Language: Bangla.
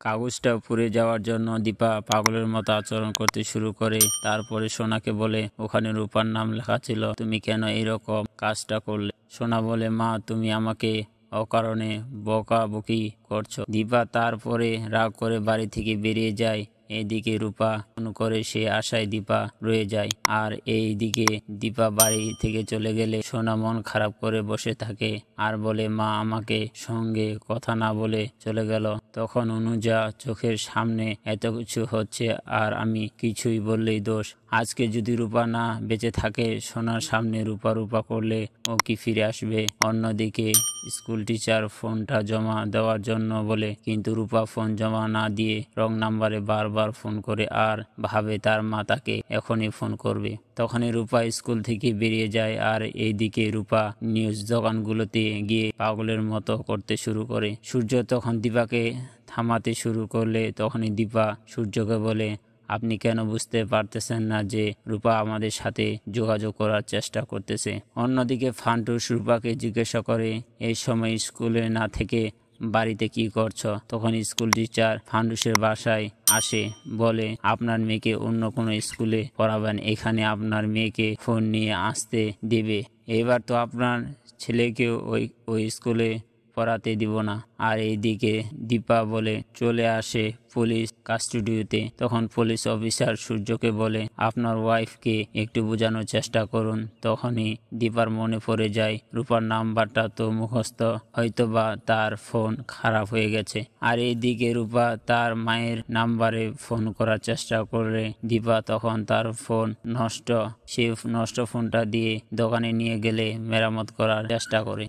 কাগজটা পুড়ে যাওয়ার জন্য দীপা পাগলের মতো আচরণ করতে শুরু করে। তারপরে সোনাকে বলে, ওখানে রূপার নাম লেখা ছিল, তুমি কেন এইরকম কাজটা করলে? সোনা বলে, মা তুমি আমাকে অকারণে বকাবকি করছো। দীপা তারপরে রাগ করে বাড়ি থেকে বেরিয়ে যায়। এদিকে রূপা ফোন করে, সে আশায় দীপা রয়ে যায়। আর এইদিকে দীপা বাড়ি থেকে চলে গেলে সোনা মন খারাপ করে বসে থাকে আর বলে, মা আমাকে সঙ্গে কথা না বলে চলে গেল। তখন অনুজা চোখের সামনে এত কিছু হচ্ছে আর আমি কিছুই বললেই দোষ। আজকে যদি রূপা না বেঁচে থাকে, সোনার সামনে রূপা রূপা করলে ও কি ফিরে আসবে? অন্যদিকে স্কুল টিচার ফোনটা জমা দেওয়ার জন্য বলে, কিন্তু রূপা ফোন জমা না দিয়ে রং নাম্বারে বারবার ফোন করে আর ভাবে তার মা তাকে এখনই ফোন করবে। তখনই রূপা স্কুল থেকে বেরিয়ে যায় আর এইদিকে রূপা নিউজ দোকানগুলোতে গিয়ে পাগলের মতো করতে শুরু করে। সূর্য তখন দীপাকে থামাতে শুরু করলে তখনই দীপা সূর্যকে বলে, আপনি কেন বুঝতে পারতেছেন না যে রূপা আমাদের সাথে যোগাযোগ করার চেষ্টা করতেছে? অন্যদিকে ফান্টুস রূপাকে জিজ্ঞাসা করে, এই সময় স্কুলে না থেকে বাড়িতে কি করছো? তখন স্কুল টিচার ফান্টুসের বাসায় আসে, বলে, আপনার মেয়েকে অন্য কোনো স্কুলে পড়াবেন, এখানে আপনার মেয়েকে ফোন নিয়ে আসতে দেবে? এবার তো আপনার ছেলেকেও ওই স্কুলে পড়াতে দিব না। আর এইদিকে দীপা বলে চলে আসে পুলিশ কাস্টডিতে। তখন পুলিশ অফিসার সূর্যকে বলে, আপনার ওয়াইফকে একটু বোঝানোর চেষ্টা করুন। তখনই দীপার মনে পড়ে যায় রূপার নাম্বারটা তো মুখস্থ, হয়তোবা তার ফোন খারাপ হয়ে গেছে। আর এইদিকে রূপা তার মায়ের নাম্বারে ফোন করার চেষ্টা করে। দীপা তখন তার ফোন নষ্ট, সে নষ্ট ফোনটা দিয়ে দোকানে নিয়ে গেলে মেরামত করার চেষ্টা করে।